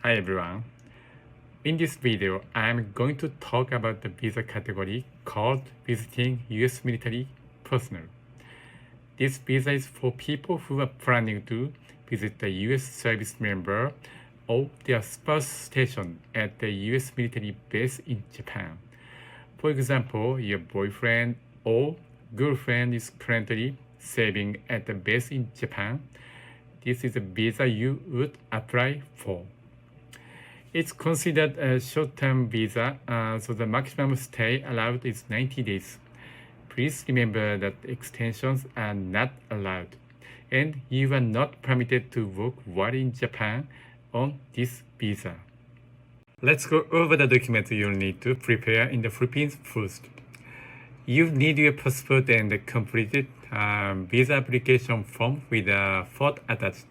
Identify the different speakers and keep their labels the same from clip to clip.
Speaker 1: Hi everyone. In this video, I am going to talk about the visa category called Visiting US Military Personnel. This visa is for people who are planning to visit the US service member or their spouse stationed at the US military base in Japan. For example, your boyfriend or girlfriend is currently serving at the base in Japan. This is a visa you would apply for. It's considered a short-term visa, so the maximum stay allowed is 90 days. Please remember that extensions are not allowed, and you are not permitted to work while in Japan on this visa. Let's go over the documents you'll need to prepare in the Philippines first. You need your passport and a completed visa application form with a photo attached.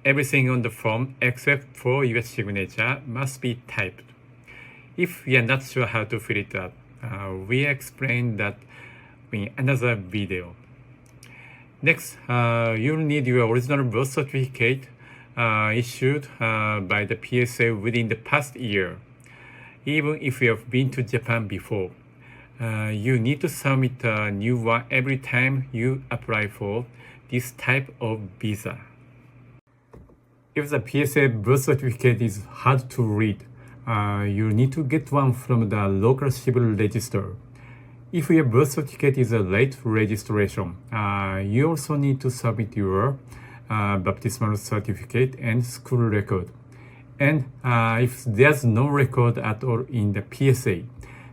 Speaker 1: Everything on the form except for your signature must be typed. If you are not sure how to fill it out, we explain that in another video. Next, you'll need your original birth certificate issued by the PSA within the past year. Even if you have been to Japan before, you need to submit a new one every time you apply for this type of visa. If the PSA birth certificate is hard to read, you need to get one from the local civil register. If your birth certificate is a late registration, you also need to submit your baptismal certificate and school record. And if there's no record at all in the PSA,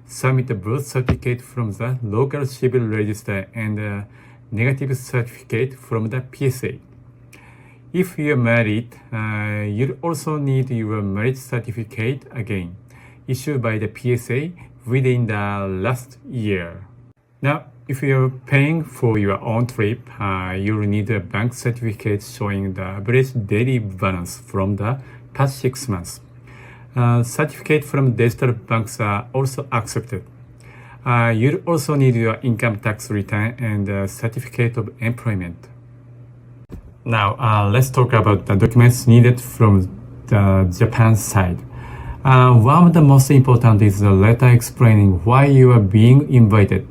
Speaker 1: submit a birth certificate from the local civil register and a negative certificate from the PSA. If you're married, you'll also need your marriage certificate again, issued by the PSA within the last year. Now, if you're paying for your own trip, you'll need a bank certificate showing the average daily balance from the past 6 months. Certificate from digital banks are also accepted. You'll also need your income tax return and a certificate of employment. Now, let's talk about the documents needed from the Japan side. One of the most important is the letter explaining why you are being invited.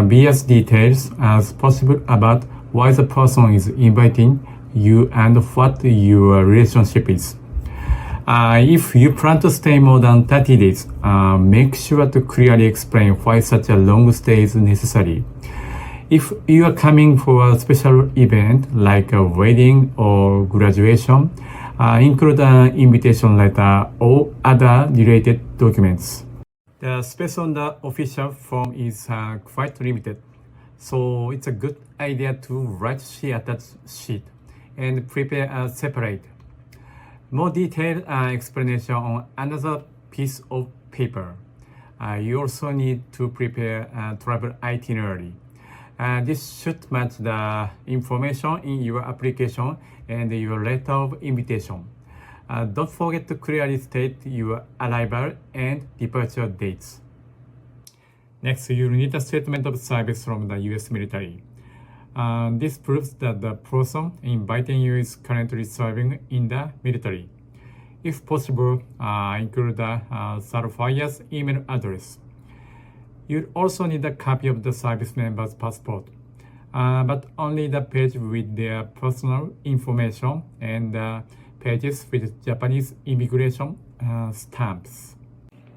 Speaker 1: Be as detailed as possible about why the person is inviting you and what your relationship is. If you plan to stay more than 30 days, make sure to clearly explain why such a long stay is necessary. If you are coming for a special event like a wedding or graduation, include an invitation letter or other related documents. The space on the official form is quite limited, so it's a good idea to write the attached sheet and prepare a separate, more detailed explanation on another piece of paper. You also need to prepare a travel itinerary. This should match the information in your application and your letter of invitation. Don't forget to clearly state your arrival and departure dates. Next, you need a statement of service from the US military. This proves that the person inviting you is currently serving in the military. If possible, include the certifier's email address. You'll also need a copy of the service member's passport, but only the page with their personal information and the pages with Japanese immigration stamps.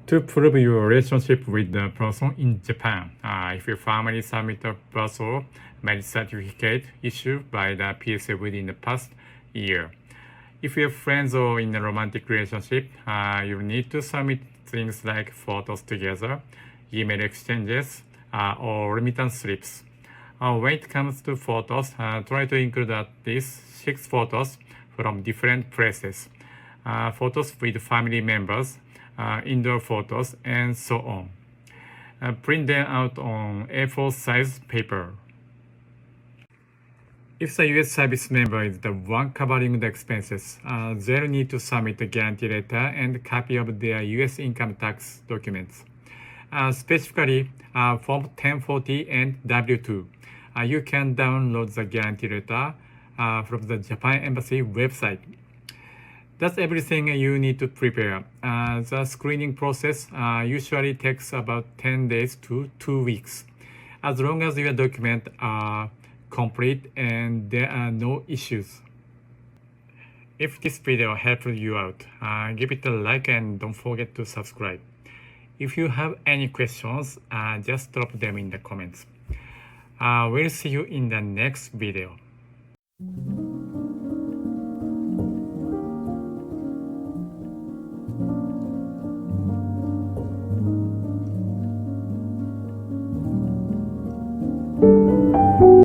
Speaker 1: To prove your relationship with the person in Japan, if your family submit a birth or marriage certificate issued by the PSA within the past year. If you're friends or in a romantic relationship, you need to submit things like photos together, email exchanges, or remittance slips. When it comes to photos, try to include at least 6 photos from different places. Photos with family members, indoor photos, and so on. Print them out on A4 size paper. If the US service member is the one covering the expenses, they'll need to submit a guarantee letter and a copy of their US income tax documents. Specifically, Form 1040 and W2. You can download the guarantee letter from the Japan Embassy website. That's everything you need to prepare. The screening process usually takes about 10 days to 2 weeks, as long as your documents are complete and there are no issues. If this video helped you out, give it a like and don't forget to subscribe. If you have any questions, just drop them in the comments. We'll see you in the next video.